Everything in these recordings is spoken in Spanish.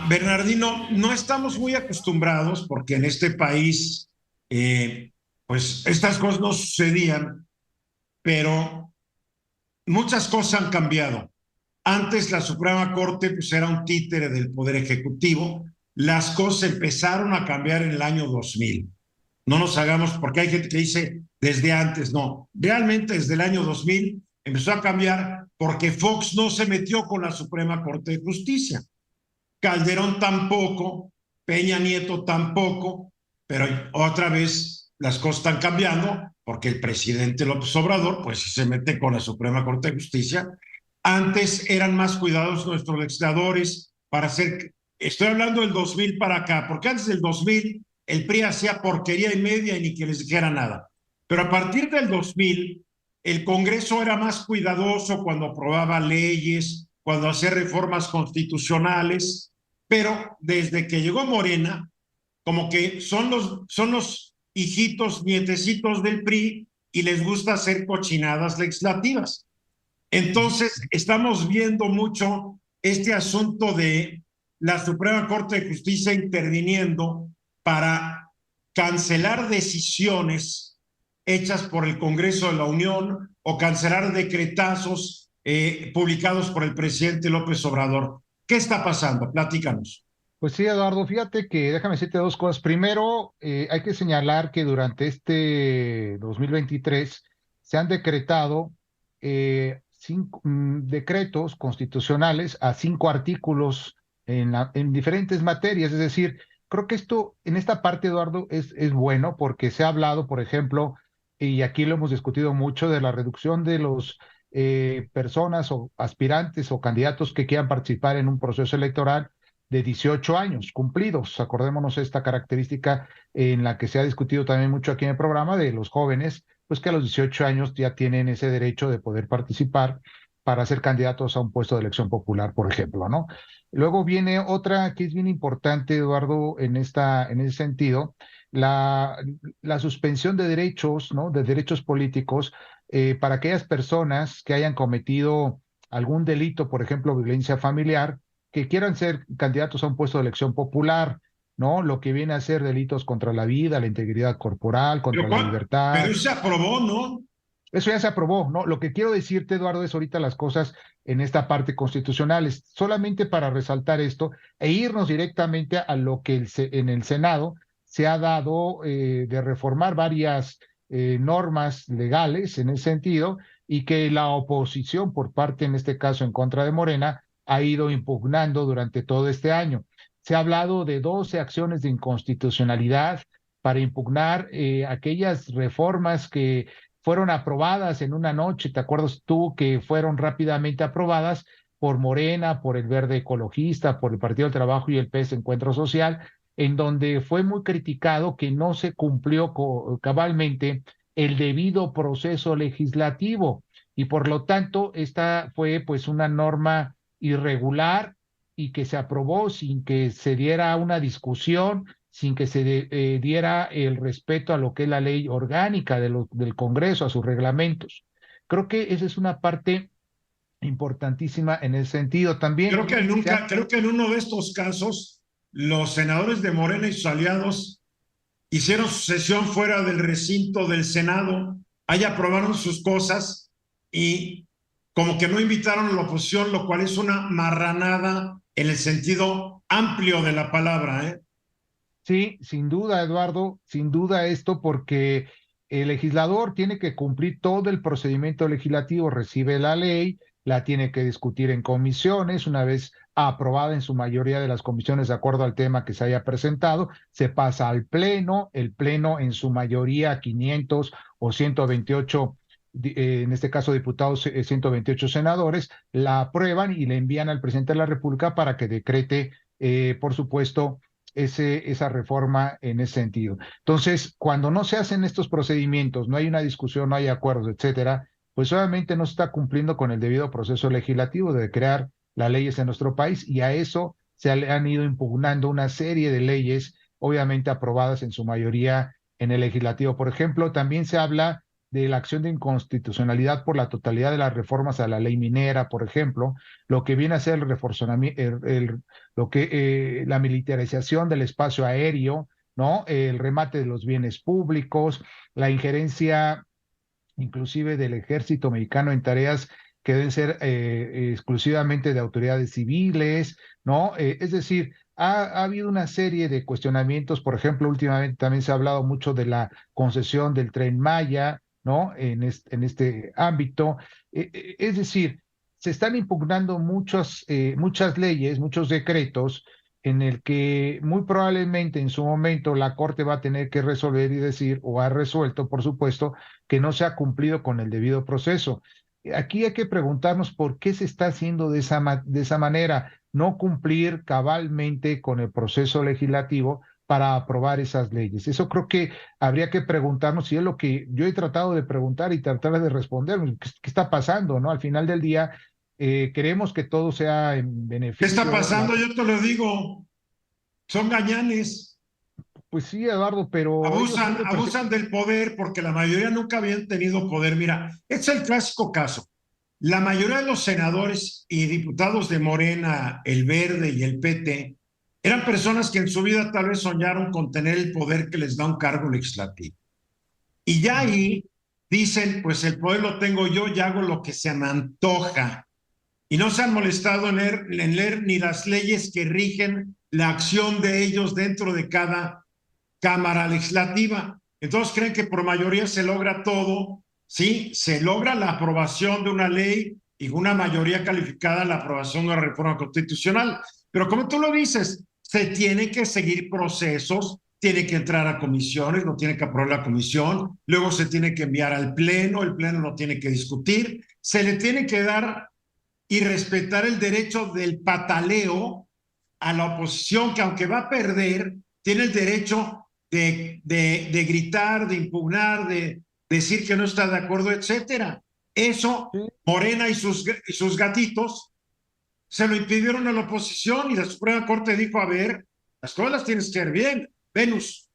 Bernardino, no estamos muy acostumbrados porque en este país, pues estas cosas no sucedían, pero muchas cosas han cambiado. Antes la Suprema Corte pues era un títere del Poder Ejecutivo. Las cosas empezaron a cambiar en el año 2000. No nos hagamos, porque hay gente que dice desde antes, no. Realmente desde el año 2000 empezó a cambiar porque Fox no se metió con la Suprema Corte de Justicia. Calderón tampoco, Peña Nieto tampoco, pero otra vez las cosas están cambiando porque el presidente López Obrador, pues se mete con la Suprema Corte de Justicia. Antes eran más cuidadosos nuestros legisladores para hacer, estoy hablando del 2000 para acá, porque antes del 2000 el PRI hacía porquería y media y ni que les dijera nada. Pero a partir del 2000, el Congreso era más cuidadoso cuando aprobaba leyes, cuando hacía reformas constitucionales, pero desde que llegó Morena, como que son los hijitos, nietecitos del PRI y les gusta hacer cochinadas legislativas. Entonces, estamos viendo mucho este asunto de la Suprema Corte de Justicia interviniendo para cancelar decisiones hechas por el Congreso de la Unión o cancelar decretazos publicados por el presidente López Obrador. ¿Qué está pasando? Platícanos. Pues sí, Eduardo, fíjate que déjame decirte dos cosas. Primero, hay que señalar que durante este 2023 se han decretado decretos constitucionales a 5 artículos en diferentes materias. Es decir, creo que esto, en esta parte, Eduardo, es bueno porque se ha hablado, por ejemplo, y aquí lo hemos discutido mucho, de la reducción de los personas o aspirantes o candidatos que quieran participar en un proceso electoral de 18 años cumplidos. Acordémonos esta característica en la que se ha discutido también mucho aquí en el programa de los jóvenes, pues que a los 18 años ya tienen ese derecho de poder participar para ser candidatos a un puesto de elección popular, por ejemplo, ¿no? Luego viene otra que es bien importante, Eduardo, en ese sentido, la, la suspensión de derechos, ¿no? De derechos políticos para aquellas personas que hayan cometido algún delito, por ejemplo, violencia familiar, que quieran ser candidatos a un puesto de elección popular, ¿no? Lo que viene a ser delitos contra la vida, la integridad corporal, Pero, contra la pero libertad. se aprobó, ¿no? Eso ya se aprobó, ¿no? Lo que quiero decirte, Eduardo, es ahorita las cosas en esta parte constitucionales, solamente para resaltar esto e irnos directamente a lo que en el Senado se ha dado de reformar varias normas legales en ese sentido y que la oposición, por parte, en este caso, en contra de Morena, ha ido impugnando durante todo este año. Se ha hablado de 12 acciones de inconstitucionalidad para impugnar aquellas reformas que fueron aprobadas en una noche. ¿Te acuerdas tú que fueron rápidamente aprobadas por Morena, por el Verde Ecologista, por el Partido del Trabajo y el PS Encuentro Social, en donde fue muy criticado que no se cumplió cabalmente el debido proceso legislativo y por lo tanto esta fue pues una norma irregular y que se aprobó sin que se diera una discusión, sin que se diera el respeto a lo que es la ley orgánica del Congreso, a sus reglamentos. Creo que esa es una parte importantísima en ese sentido. También Creo que en uno de estos casos, los senadores de Morena y sus aliados hicieron su sesión fuera del recinto del Senado, ahí aprobaron sus cosas y como que no invitaron a la oposición, lo cual es una marranada en el sentido amplio de la palabra, ¿eh? sí, sin duda, Eduardo, sin duda esto porque el legislador tiene que cumplir todo el procedimiento legislativo, recibe la ley, la tiene que discutir en comisiones, una vez aprobada en su mayoría de las comisiones de acuerdo al tema que se haya presentado, se pasa al pleno, el pleno en su mayoría 500 o 128, en este caso diputados, 128 senadores, la aprueban y le envían al presidente de la República para que decrete, por supuesto, esa reforma en ese sentido. Entonces, cuando no se hacen estos procedimientos, no hay una discusión, no hay acuerdos, etcétera, pues obviamente no se está cumpliendo con el debido proceso legislativo de crear las leyes en nuestro país y a eso se han ido impugnando una serie de leyes, obviamente aprobadas en su mayoría en el legislativo. Por ejemplo, también se habla de la acción de inconstitucionalidad por la totalidad de las reformas a la ley minera, por ejemplo, lo que viene a ser el reforzamiento, la militarización del espacio aéreo, ¿no? El remate de los bienes públicos, la injerencia inclusive del ejército mexicano en tareas que deben ser exclusivamente de autoridades civiles, ¿no? Es decir, ha habido una serie de cuestionamientos, por ejemplo, últimamente también se ha hablado mucho de la concesión del Tren Maya, ¿no? En este ámbito. Es decir, se están impugnando muchas leyes, muchos decretos en el que muy probablemente en su momento la Corte va a tener que resolver y decir, o ha resuelto, por supuesto, que no se ha cumplido con el debido proceso. Aquí hay que preguntarnos por qué se está haciendo de esa manera, no cumplir cabalmente con el proceso legislativo para aprobar esas leyes. Eso creo que habría que preguntarnos, y es lo que yo he tratado de preguntar y tratar de responder, ¿qué está pasando, no? Al final del día, queremos que todo sea en ¿Qué está beneficio. pasando? Yo te lo digo, son gañanes. Pues sí, Eduardo, pero ellos son Abusan del poder porque la mayoría nunca habían tenido poder. Mira, es el clásico caso. La mayoría de los senadores y diputados de Morena, el Verde y el PT, eran personas que en su vida tal vez soñaron con tener el poder que les da un cargo legislativo. Y ya ahí dicen, pues el poder lo tengo yo y hago lo que se me antoja. Y no se han molestado en leer ni las leyes que rigen la acción de ellos dentro de cada Cámara Legislativa. Entonces creen que por mayoría se logra todo, ¿sí? Se logra la aprobación de una ley y una mayoría calificada la aprobación de una reforma constitucional. Pero como tú lo dices, se tiene que seguir procesos, tiene que entrar a comisiones, lo tiene que aprobar la comisión, luego se tiene que enviar al pleno, el pleno lo tiene que discutir, se le tiene que dar y respetar el derecho del pataleo a la oposición, que aunque va a perder, tiene el derecho de gritar, de impugnar, de decir que no está de acuerdo, etcétera. Eso, Morena y sus gatitos se lo impidieron a la oposición y la Suprema Corte dijo, a ver, las cosas las tienes que ver bien, Venus.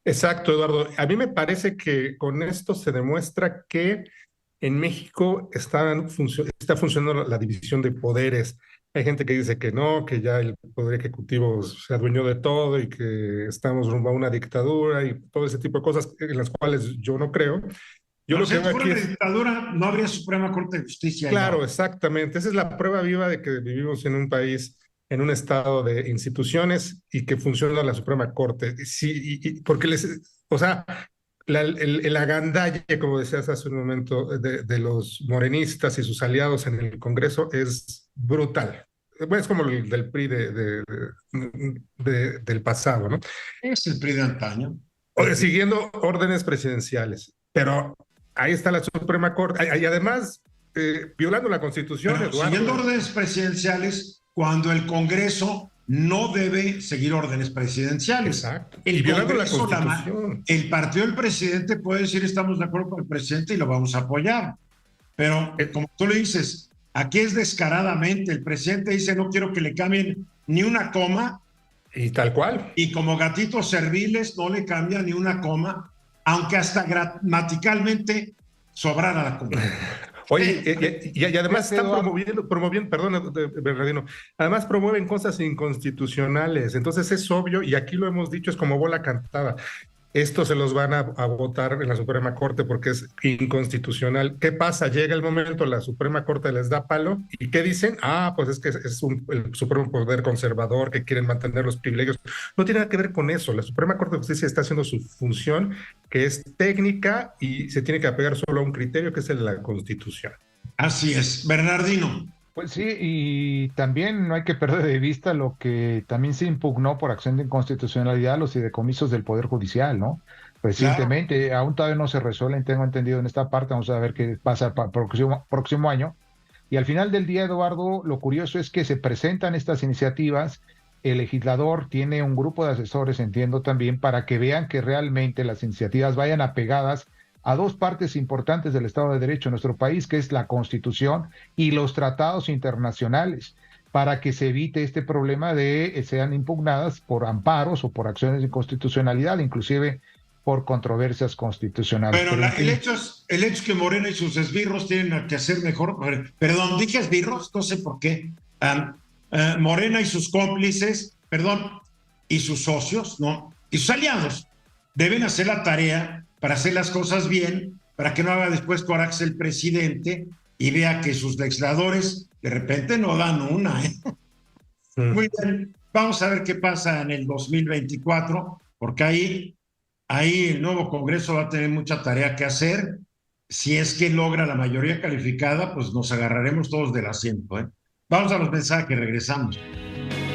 Exacto, Eduardo. A mí me parece que con esto se demuestra que en México está funcionando la división de poderes. Hay gente que dice que no, que ya el poder ejecutivo se adueñó de todo y que estamos rumbo a una dictadura y todo ese tipo de cosas en las cuales yo no creo. Yo lo que veo aquí es... dictadura, no habría Suprema Corte de Justicia. Claro, exactamente. Esa es la prueba viva de que vivimos en un país, en un estado de instituciones y que funciona la Suprema Corte. Sí, porque o sea, el agandalle, como decías hace un momento, de los morenistas y sus aliados en el Congreso es brutal. Bueno, es como el del PRI del pasado, ¿no? Es el PRI de antaño. Siguiendo órdenes presidenciales. Pero ahí está la Suprema Corte. Y además, violando la Constitución, Eduardo. Siguiendo órdenes presidenciales cuando el Congreso no debe seguir órdenes presidenciales. Exacto. Y violando la Constitución. El partido del presidente puede decir estamos de acuerdo con el presidente y lo vamos a apoyar. Pero como tú le dices, aquí es descaradamente. El presidente dice no quiero que le cambien ni una coma. Y tal cual. Y como gatitos serviles no le cambia ni una coma, aunque hasta gramaticalmente sobrara la coma. Oye, y además están promoviendo, perdón, Bernardino, además promueven cosas inconstitucionales, entonces es obvio, y aquí lo hemos dicho, es como bola cantada. Esto se los van a votar en la Suprema Corte porque es inconstitucional. ¿Qué pasa? Llega el momento, la Suprema Corte les da palo, ¿y qué dicen? Pues es que es el Supremo Poder conservador que quieren mantener los privilegios. No tiene nada que ver con eso. La Suprema Corte de Justicia está haciendo su función, que es técnica, y se tiene que apegar solo a un criterio, que es el de la Constitución. Así es. Bernardino. Pues sí, y también no hay que perder de vista lo que también se impugnó por acción de inconstitucionalidad, los fideicomisos del Poder Judicial, ¿no? Recientemente, aún todavía no se resuelven, tengo entendido en esta parte, vamos a ver qué pasa para el próximo año. Y al final del día, Eduardo, lo curioso es que se presentan estas iniciativas, el legislador tiene un grupo de asesores, entiendo también, para que vean que realmente las iniciativas vayan apegadas a dos partes importantes del Estado de Derecho en nuestro país, que es la Constitución y los tratados internacionales, para que se evite este problema de sean impugnadas por amparos o por acciones de inconstitucionalidad. Inclusive por controversias constitucionales. Pero el hecho es que Morena y sus esbirros tienen que hacer mejor. Perdón, dije esbirros, no sé por qué. Morena y sus cómplices, perdón, y sus socios, ¿no? Y sus aliados deben hacer la tarea para hacer las cosas bien, para que no haga después coraje el presidente y vea que sus legisladores de repente no dan una, ¿eh? Muy bien, vamos a ver qué pasa en el 2024, porque ahí el nuevo Congreso va a tener mucha tarea que hacer. Si es que logra la mayoría calificada, pues nos agarraremos todos del asiento, ¿eh? Vamos a los mensajes, regresamos.